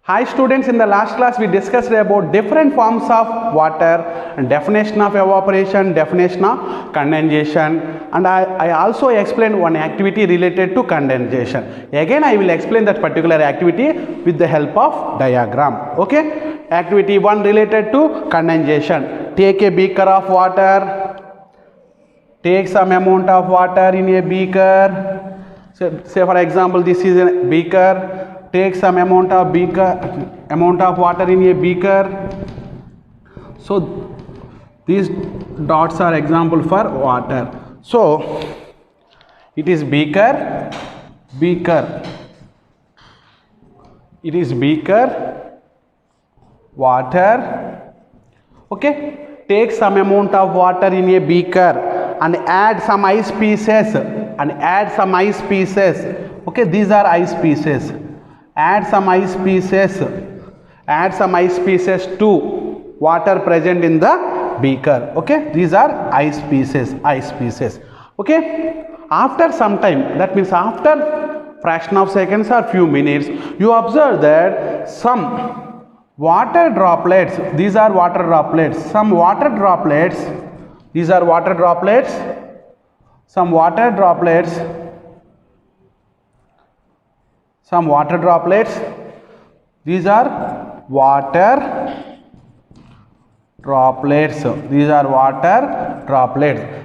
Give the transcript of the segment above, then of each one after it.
Hi students, in the last class we discussed about different forms of water and definition of evaporation, definition of condensation, and I also explained one activity related to condensation. Again I will explain that particular activity with the help of diagram. Okay, activity 1 related to condensation. Take a beaker of water, take some amount of water in a beaker. Say for example this is a beaker. Take some amount of water in a beaker. So these dots are example for water. So it is beaker. It is beaker, water. Okay. Take some amount of water in a beaker and add some ice pieces. Okay, these are ice pieces. Add some ice pieces to water present in the beaker. Okay, these are ice pieces. Okay, after some time, that means after fraction of seconds or few minutes, you observe that some water droplets, these are water droplets, some water droplets, these are water droplets, some water droplets, these are water droplets,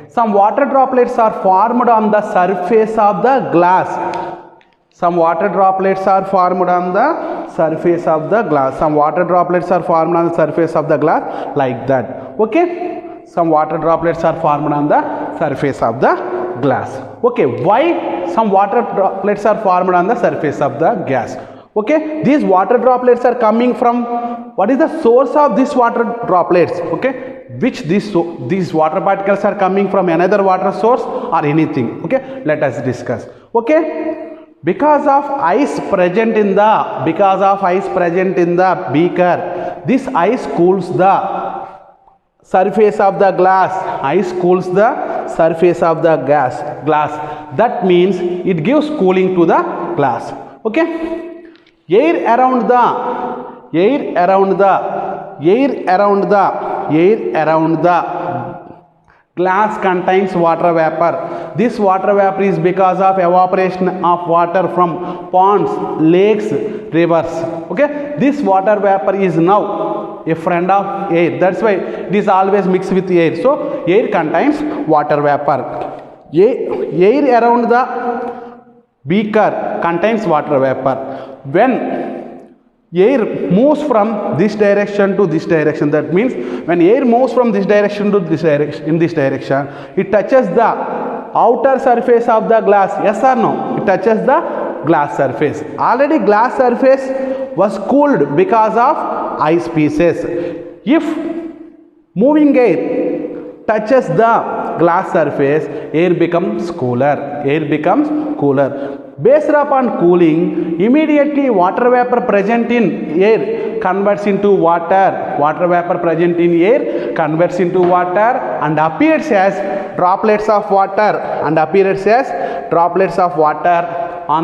some water droplets are formed on the surface of the glass. Some water droplets are formed on the surface of the glass. Like that. Okay, some water droplets are formed on the surface of the glass. Okay, why some water droplets are formed on the surface of the gas? Okay, these water droplets are coming from, what is the source of these water droplets? Okay, which these water particles are coming from another water source or anything? Okay, let us discuss. Okay, because of ice present in the beaker, this ice cools the surface of the glass. Glass. That means it gives cooling to the glass. Okay, air around the glass contains water vapor. This water vapor is because of evaporation of water from ponds, lakes, rivers. Okay, this water vapor is now a friend of air. That's why it is always mixed with air. So air contains water vapor. Air around the beaker contains water vapor. When air moves from this direction to this direction, that means when air moves from this direction to this direction, in this direction, it touches the outer surface of the glass. Yes or no? It touches the glass surface. Already glass surface was cooled because of ice pieces. If moving air touches the glass surface, air becomes cooler. Based upon cooling, immediately water vapor present in air converts into water. And appears as droplets of water on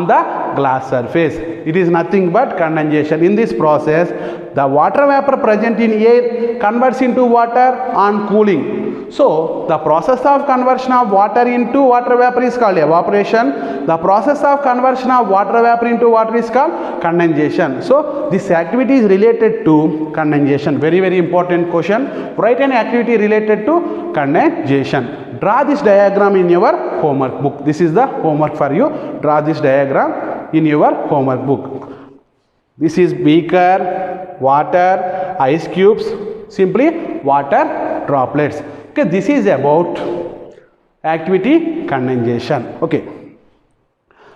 the glass surface. It is nothing but condensation. In this process, the water vapor present in air converts into water on cooling. So the process of conversion of water into water vapor is called evaporation. The process of conversion of water vapor into water is called condensation. So this activity is related to condensation. Very, very important question. Write an activity related to condensation. Draw this diagram in your homework book. This is the homework for you. Draw this diagram in your homework book. This is beaker, water, ice cubes, simply water droplets. Okay, this is about activity condensation. Okay.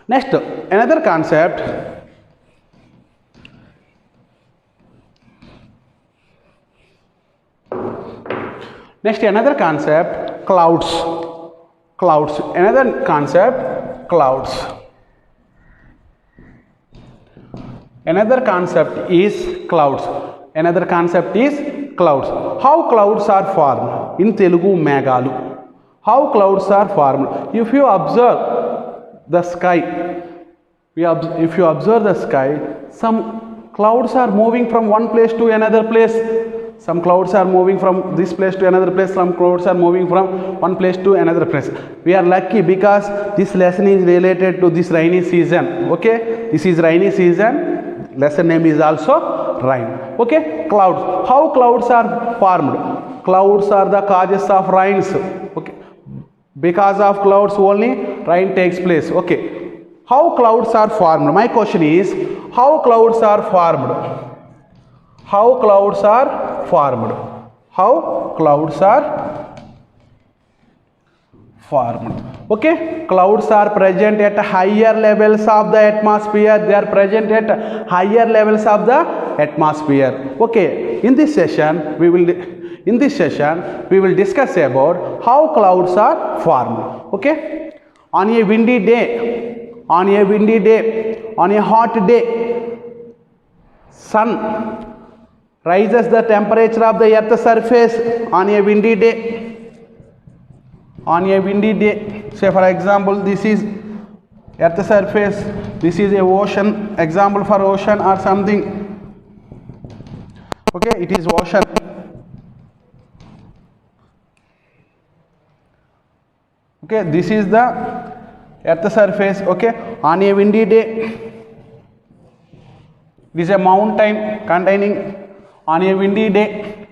Next, another concept. Clouds. Another concept, clouds. Another concept is clouds. How clouds are formed? In Telugu, Meghalu. How clouds are formed? If you observe the sky, some Clouds are moving from one place to another place. Some clouds are moving from this place to another place. Some clouds are moving from one place to another place. We are lucky because this lesson is related to this rainy season. Okay, this is rainy season. Lesson name is also rain. Okay, clouds. How clouds are formed? Clouds are the causes of rains. Okay, because of clouds only rain takes place. Okay. How clouds are formed? My question is, how clouds are formed? How clouds are formed? How clouds are formed? Okay, clouds are present at higher levels of the atmosphere. They are present at higher levels of the atmosphere. Okay, in this session we will discuss about how clouds are formed. Okay, on a windy day, on a hot day, sun rises the temperature of the earth's surface on a windy day. On a windy day, say for example, this is earth's surface, this is a ocean, example for ocean or something. Okay, it is ocean. Okay, this is the earth's surface. Okay, on a windy day, this is a mountain containing. On a windy day,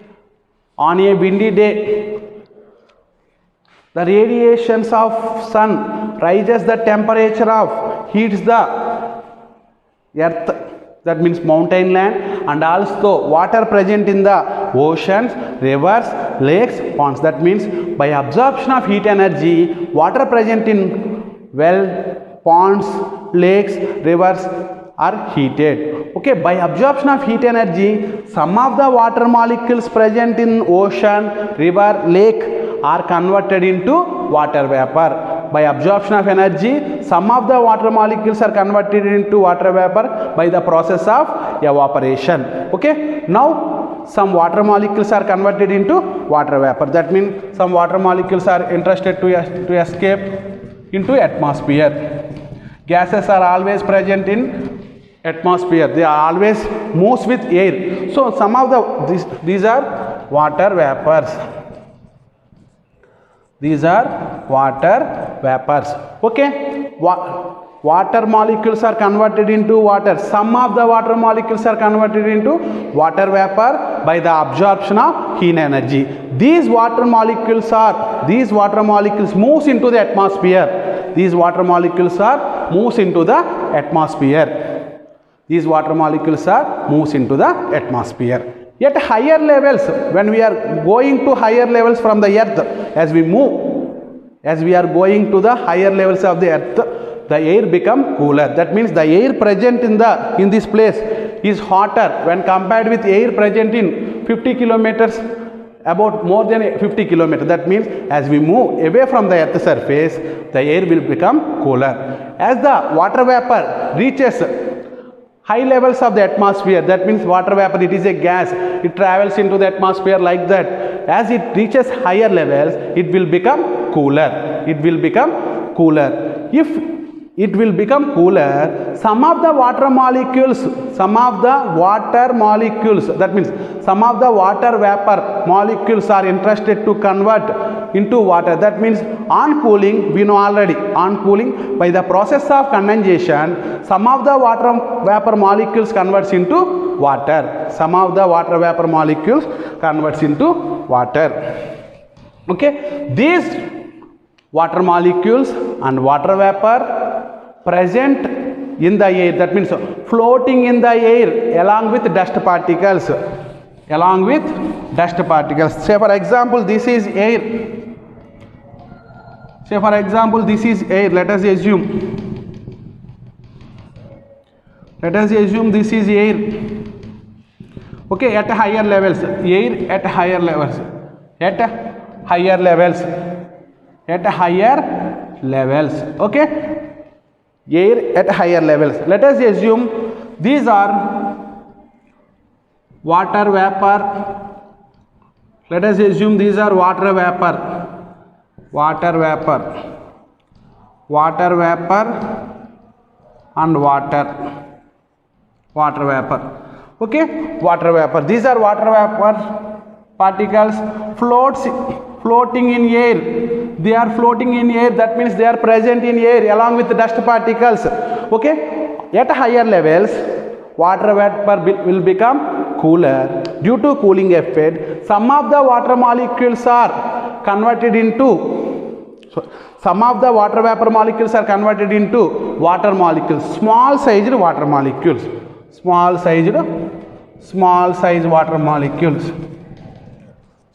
the radiations of sun rises the temperature of, heats the earth, that means mountain land, and also water present in the oceans, rivers, lakes, ponds. That means by absorption of heat energy, water present in well, ponds, lakes, rivers are heated. Okay, by absorption of heat energy, some of the water molecules present in ocean, river, lake are converted into water vapor. By absorption of energy, some of the water molecules are converted into water vapor by the process of evaporation. Okay, now some water molecules are converted into water vapor. That means some water molecules are interested to escape into atmosphere. Gases are always present in atmosphere. They are always moves with air. So some of these are water vapors. These are water vapors. Okay, water molecules are converted into water. Some of the water molecules are converted into water vapor by the absorption of heat energy. These water molecules moves into the atmosphere. These water molecules are moves into the atmosphere. These water molecules are moves into the atmosphere. At higher levels, when we are going to higher levels from the earth, as we are going to the higher levels of the earth, the air become cooler. That means the air present in this place is hotter when compared with air present in 50 kilometers, about more than 50 kilometers. That means as we move away from the earth's surface, the air will become cooler. As the water vapor reaches high levels of the atmosphere, that means water vapor, it is a gas, it travels into the atmosphere like that. As it reaches higher levels, it will become cooler. It will become cooler. If it will become cooler, some of the water molecules, that means some of the water vapor molecules are interested to convert into water. That means on cooling, we know already, on cooling, by the process of condensation, some of the water vapor molecules converts into water. Some of the water vapor molecules converts into water. Okay, these water molecules and water vapor present in the air, that means floating in the air along with dust particles. Say for example, this is air. Let us assume this is air. Okay, at higher levels, air at higher levels. Okay, air at higher levels. Let us assume these are water vapor. Let us assume these are water vapor and water vapor. Okay, water vapor. These are water vapor particles floating in air. They are floating in air, that means they are present in air along with dust particles. Okay, at higher levels water vapor will become cooler due to cooling effect. Some of the water molecules are converted into water molecules, small sized water molecules, small sized water molecules,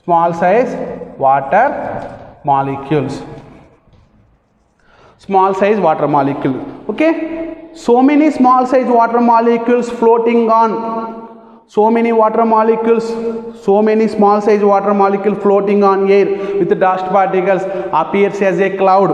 small size water molecules, small size water molecule. Okay, so many small size water molecules floating on, so many small size water molecule floating on air with dust particles appears as a cloud,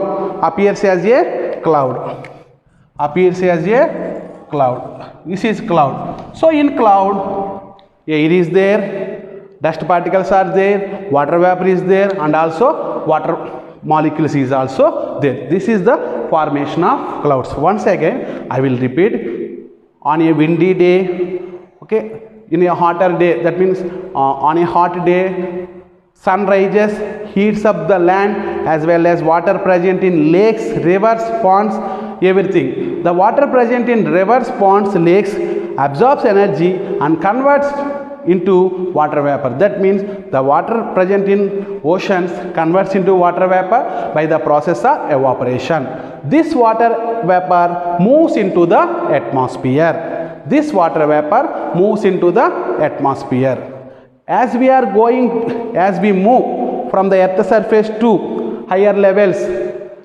this is cloud. So in cloud, air is there, dust particles are there, water vapor is there, and also water molecules is also there. This is the formation of clouds. Once again I will repeat. On a windy day, okay, in a hotter day, that means on a hot day, sun rises, heats up the land as well as water present in lakes, rivers, ponds, everything. The water present in rivers, ponds, lakes absorbs energy and converts into water vapor. That means the water present in oceans converts into water vapor by the process of evaporation. This water vapor moves into the atmosphere. As we move from the earth surface to higher levels,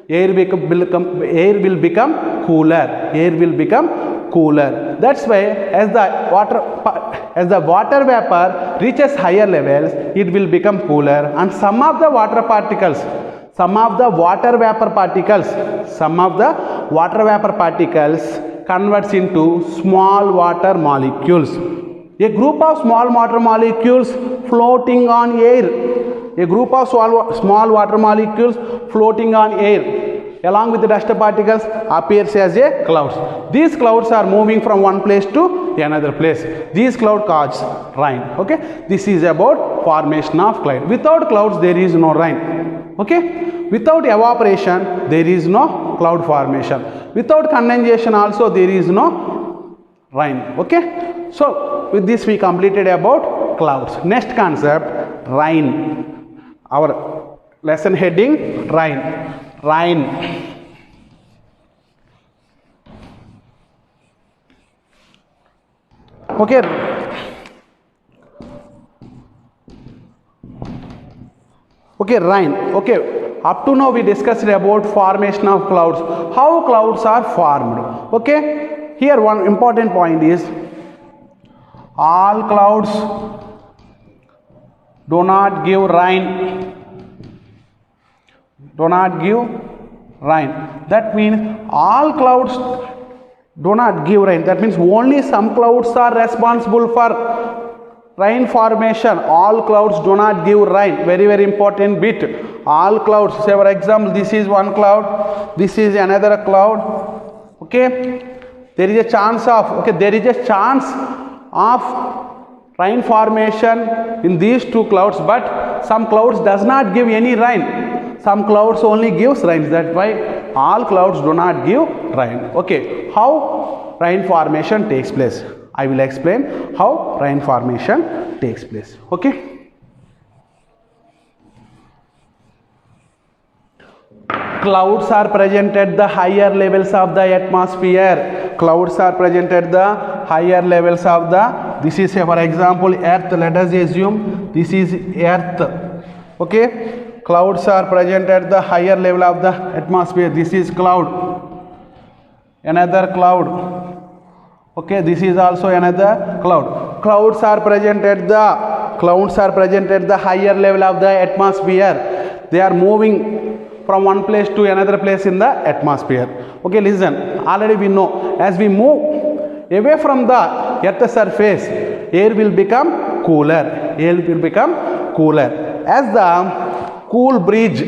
air will become cooler. That's why as the water vapor reaches higher levels, it will become cooler, and some of the water vapor particles converts into small water molecules. A group of small water molecules floating on air. Along with the dust particles appears as a clouds. These clouds are moving from one place to another place. These clouds cause rain. Okay, this is about formation of cloud. Without clouds there is no rain. Okay, without evaporation there is no cloud formation. Without condensation also there is no rain. Okay, so with this we completed about clouds. Next concept, rain. Our lesson heading, rain. Okay, rain. Okay, up to now we discussed about formation of clouds, how clouds are formed. Okay, here one important point is all clouds do not give rain. That means all clouds do not give rain. That means only some clouds are responsible for rain formation. All clouds do not give rain. Very, very important bit. All clouds, say for example, this is one cloud, this is another cloud. Okay, there is a chance of rain formation in these two clouds, but some clouds does not give any rain. Some clouds only gives rain. That's why all clouds do not give rain. Okay, how rain formation takes place? I will explain how rain formation takes place. Okay. Clouds are present at the higher levels of the atmosphere. This is for example earth. Let us assume this is earth. Okay, clouds are present at the higher level of the atmosphere. This is cloud, another cloud. Okay, this is also another cloud. Clouds are present at the higher level of the atmosphere. They are moving from one place to another place in the atmosphere. Okay, listen, already we know as we move away from the earth surface, air will become cooler. As the cool breeze,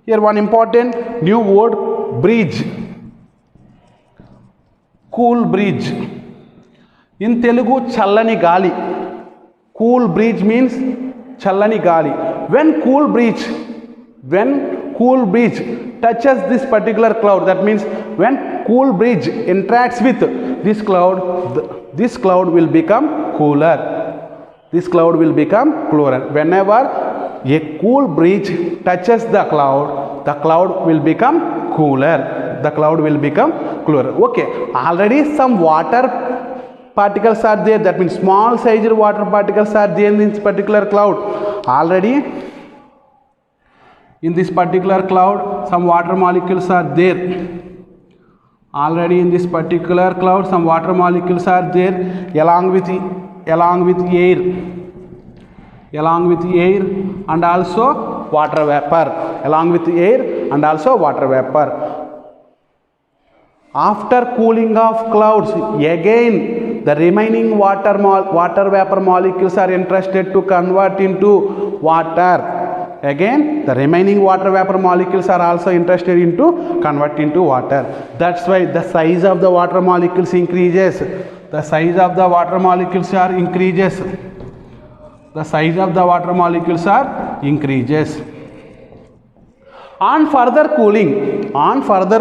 here one important new word, breeze. Cool breeze. In Telugu, challani gali. Cool breeze means challani gali. When cool breeze touches this particular cloud, that means when cool breeze interacts with this cloud will become cooler. This cloud will become cooler. Whenever a cool breeze touches the cloud will become cooler. The cloud will become cooler. Okay, already some water particles are there, that means small sized water particles are there in this particular cloud. Already in this particular cloud some water molecules are there. Already in this particular cloud some water molecules are there along with air and also water vapor. After cooling of clouds, again the remaining water vapor molecules are interested to convert into water. Again the remaining water vapor molecules are also interested into convert into water. That's why the size of the water molecules increases. The size of the water molecules increases. On further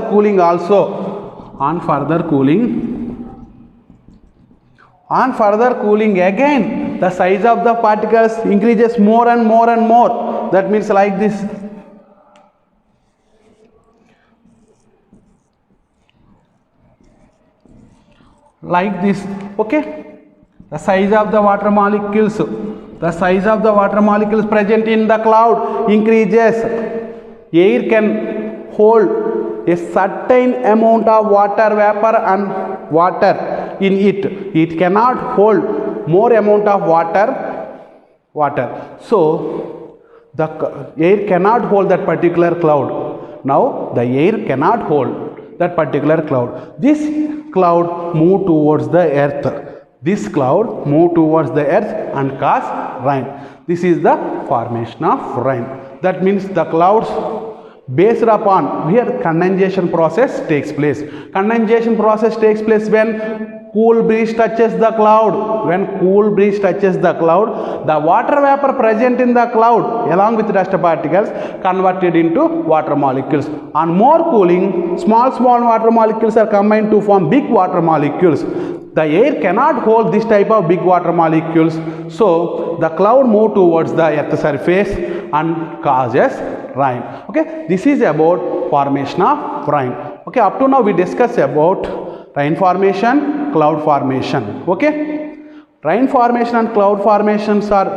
cooling again the size of the particles increases more and more. That means like this. Okay, the size of the water molecules present in the cloud increases. Air can hold a certain amount of water vapor and water in it. It cannot hold more amount of water. So the air cannot hold that particular cloud. Now the air cannot hold that particular cloud. This cloud move towards the earth. And cause rain. This is the formation of rain. That means the clouds based upon where condensation process takes place. Condensation process takes place when cool breeze touches the cloud. The water vapor present in the cloud along with dust particles converted into water molecules. On more cooling, small water molecules are combined to form big water molecules. The air cannot hold this type of big water molecules, so the cloud move towards the earth surface and causes rain. Okay, this is about formation of rain. Okay, up to now we discussed about rain formation, cloud formation. Okay, rain formation and cloud formations are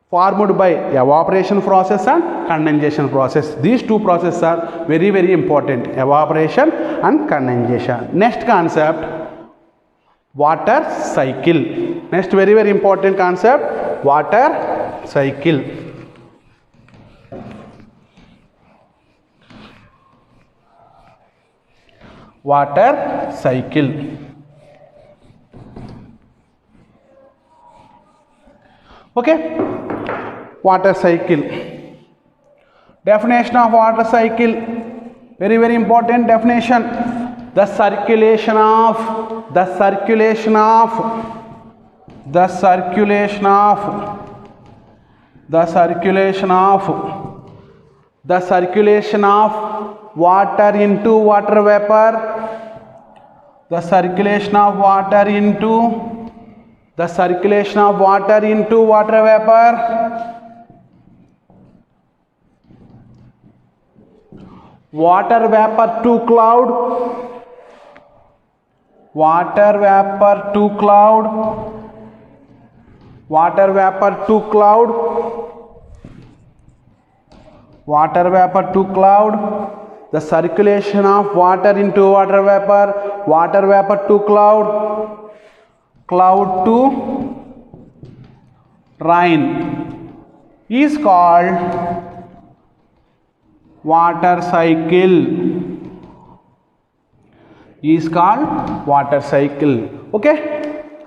formed by evaporation process and condensation process. These two processes are very, very important, evaporation and condensation. Next concept, water cycle. Next very, very important concept, water cycle. Water cycle. Okay, water cycle. Definition of water cycle, very, very important definition. The circulation of water into water vapor. The circulation of water into water vapor. Water vapor to cloud. Water vapor to cloud. Water vapor to cloud. Water vapor to cloud. The circulation of water into water vapor. Water vapor to cloud. Cloud to rain is called water cycle. Is called water cycle. Okay,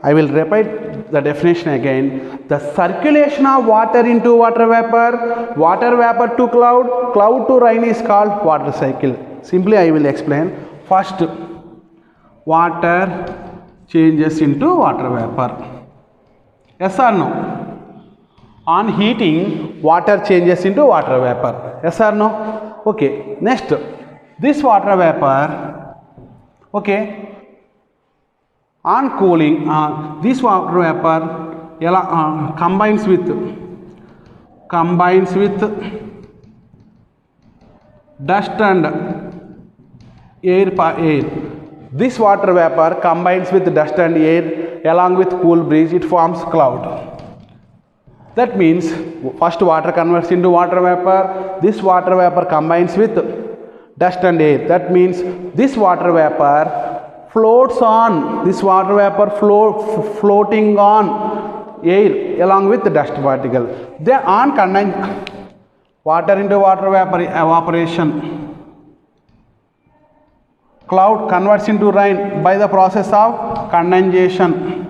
I will repeat the definition again. The circulation of water into water vapor to cloud to rain is called water cycle. Simply I will explain. First, water changes into water vapor. Yes or no? On heating, water changes into water vapor. Yes or no? Okay. Next, this water vapor, okay, on cooling, this water vapor combines with dust and air. This water vapor combines with dust and air along with cool breeze, it forms cloud. That means first water converts into water vapor. This water vapor combines with dust and air. That means this water vapor floats on. This water vapor floating on air along with the dust particle. Then on water into water vapor evaporation. Cloud converts into rain by the process of condensation.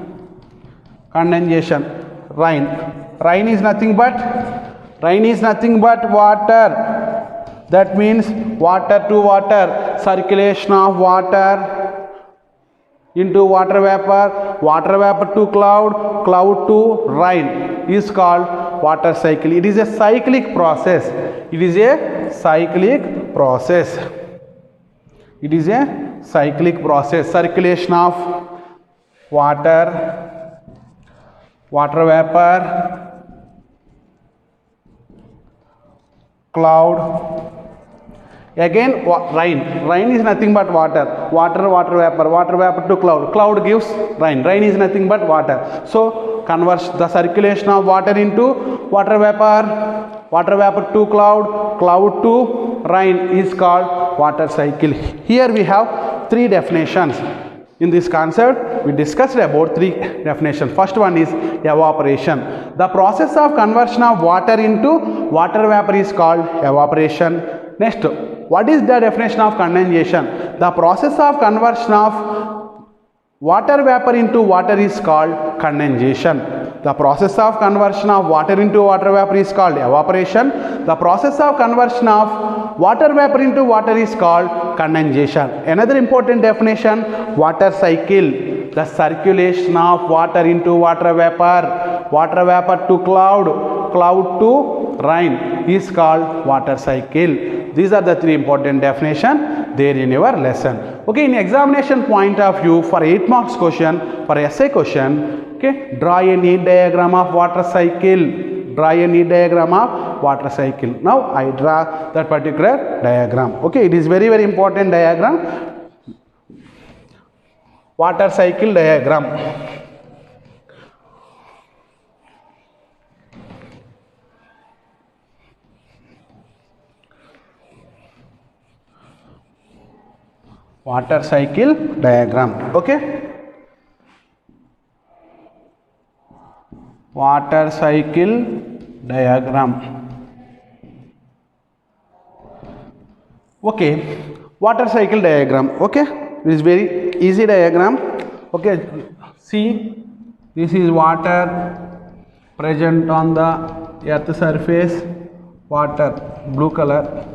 Rain is nothing but water. That means water to water, circulation of water into water vapor to cloud to rain is called water cycle. It is a cyclic process. Circulation of water vapor, cloud, again rain is nothing but water vapor to cloud gives rain is nothing but water. So converts the circulation of water into water vapor to cloud to rain is called water cycle. Here we have three definitions. In this concept, we discussed about three definitions. First one is evaporation. The process of conversion of water into water vapor is called evaporation. Next, what is the definition of condensation? The process of conversion of water vapor into water is called condensation. The process of conversion of water into water vapor is called evaporation. The process of conversion of water vapor into water is called condensation. Another important definition, water cycle. The circulation of water into water vapor to cloud to rain is called water cycle. These are the three important definitions there in your lesson. Okay, in examination point of view, for 8 marks question, for essay question, okay, draw a neat diagram of water cycle. Now I draw that particular diagram. Okay, it is very, very important diagram. Water cycle diagram. Water cycle diagram. Okay. Water cycle diagram. Okay. Water cycle diagram. Okay. It is very easy diagram. Okay. See, this is water present on the earth surface. Water, blue color.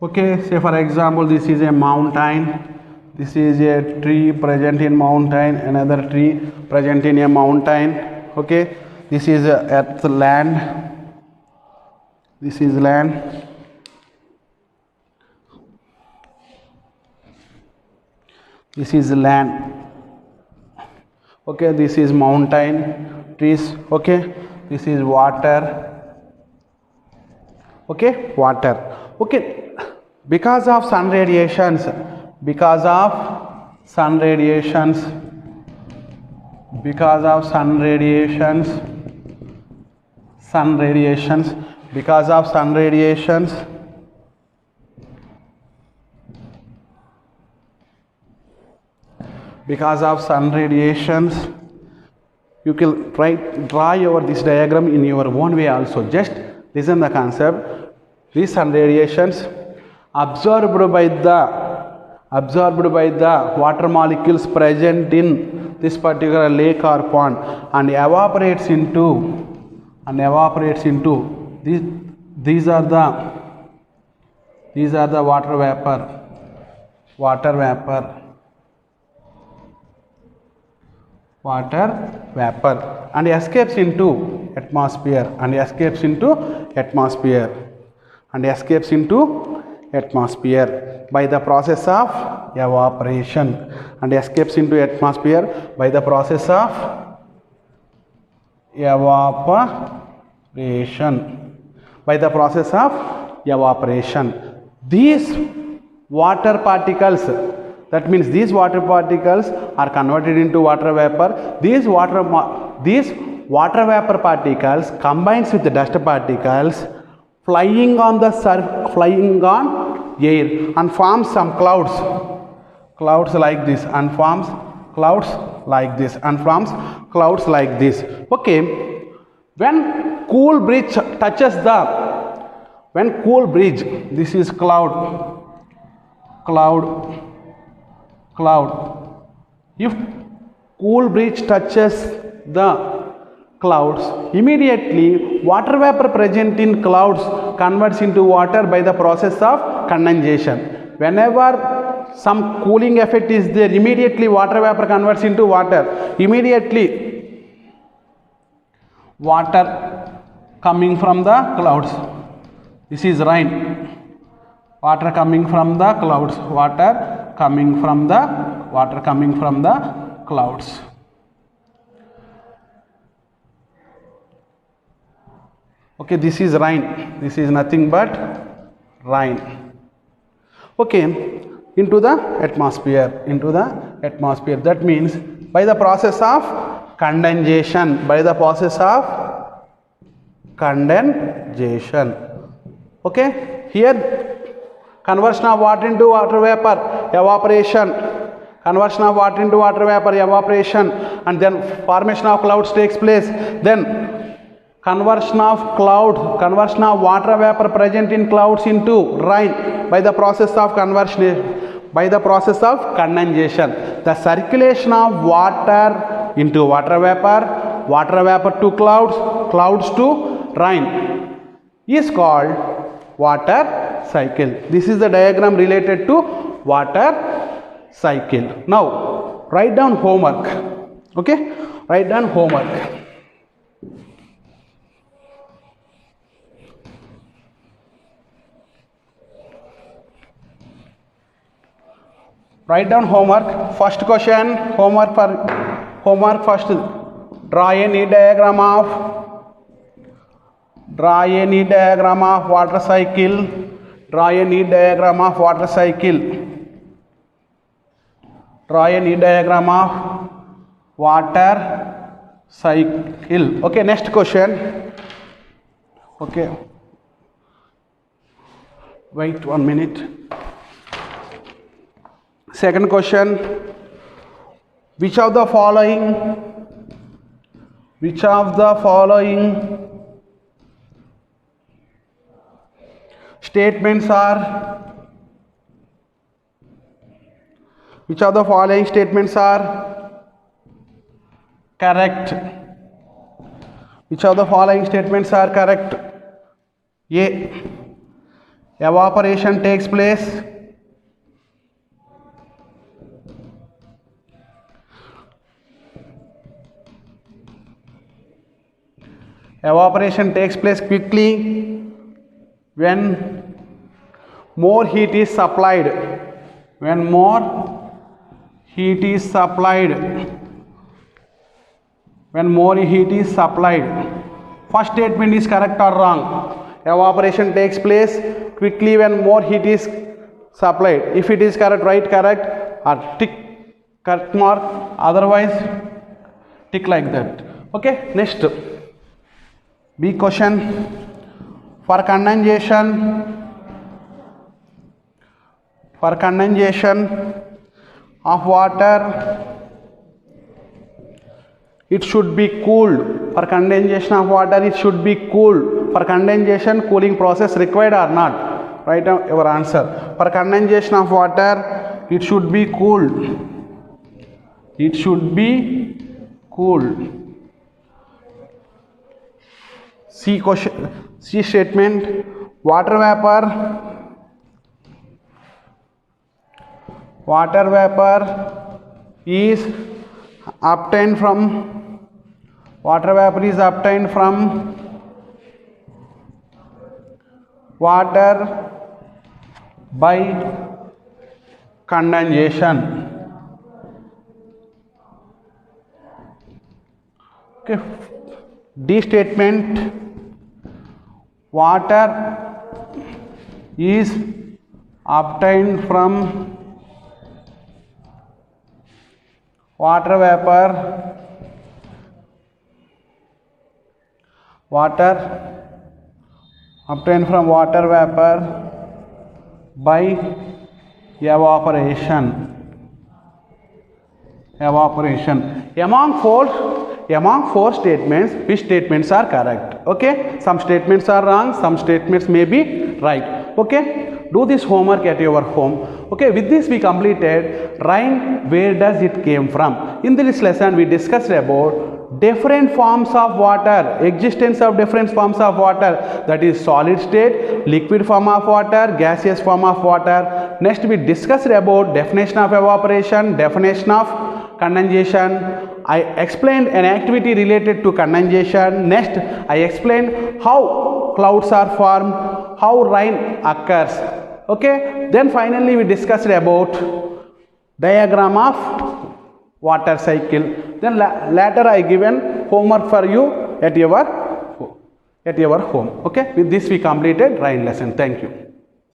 Okay, say for example, this is a mountain. This is a tree present in mountain, another tree present in a mountain. Okay, this is earth, land. This is land. This is land. Okay, this is mountain, trees. Okay, this is water. Okay, water. Okay. Because of sun radiations, you can draw this diagram in your own way also. Just listen the concept. These sun radiations absorbed by the absorbed by the water molecules present in this particular lake or pond and evaporates into these are the water vapor and escapes into atmosphere by the process of evaporation these water particles, that means these water particles are converted into water vapor. These water vapor particles combines with the dust particles flying on air and forms some clouds like this and forms clouds like this. Okay, when cool breeze touches this is cloud. If cool breeze touches the clouds, immediately water vapor present in clouds converts into water by the process of condensation. Whenever some cooling effect is there, immediately water vapor converts into water. Immediately water coming from the clouds. This is rain. Water coming from the clouds. Water coming from the clouds. Okay, this is rain. This is nothing but rain. Okay, into the atmosphere. That means by the process of condensation. Okay, here conversion of water into water vapor, evaporation, and then formation of clouds takes place. Then conversion of water vapor present in clouds into rain by the process of condensation. The circulation of water into water vapor to clouds to rain is called water cycle. This is the diagram related to water cycle. Now write down homework. Okay, write down homework. Write down homework. First question, homework first. Draw any diagram of water cycle. Draw any diagram of water cycle. Okay, next question. Okay, wait 1 minute. Second question, which of the following statements are correct? A. Evaporation takes place. Evaporation takes place quickly when more heat is supplied. First statement is correct or wrong? Evaporation takes place quickly when more heat is supplied. If it is correct, write correct or tick correct mark, otherwise tick like that. Okay, next B question. For condensation of water, it should be cooled. For condensation of water, it should be cooled. For condensation, cooling process required or not? Write down your answer. For condensation of water, it should be cooled. It should be cooled. C question, C statement. Water vapor is obtained from water by condensation. Okay. D statement. Water is obtained from water vapor by evaporation. Among four statements, which statements are correct? Okay, some statements are wrong, some statements may be right. Okay, do this homework at your home. Okay, with this we completed rain. Where does it came from? In this lesson we discussed about different forms of water, existence of different forms of water, that is solid state, liquid form of water, gaseous form of water. Next we discussed about definition of evaporation, definition of condensation. I explained an activity related to condensation. Next I explained how clouds are formed, how rain occurs. Okay, then finally we discussed about diagram of water cycle. Then later I given homework for you at your home. Okay, with this we completed rain lesson. Thank you.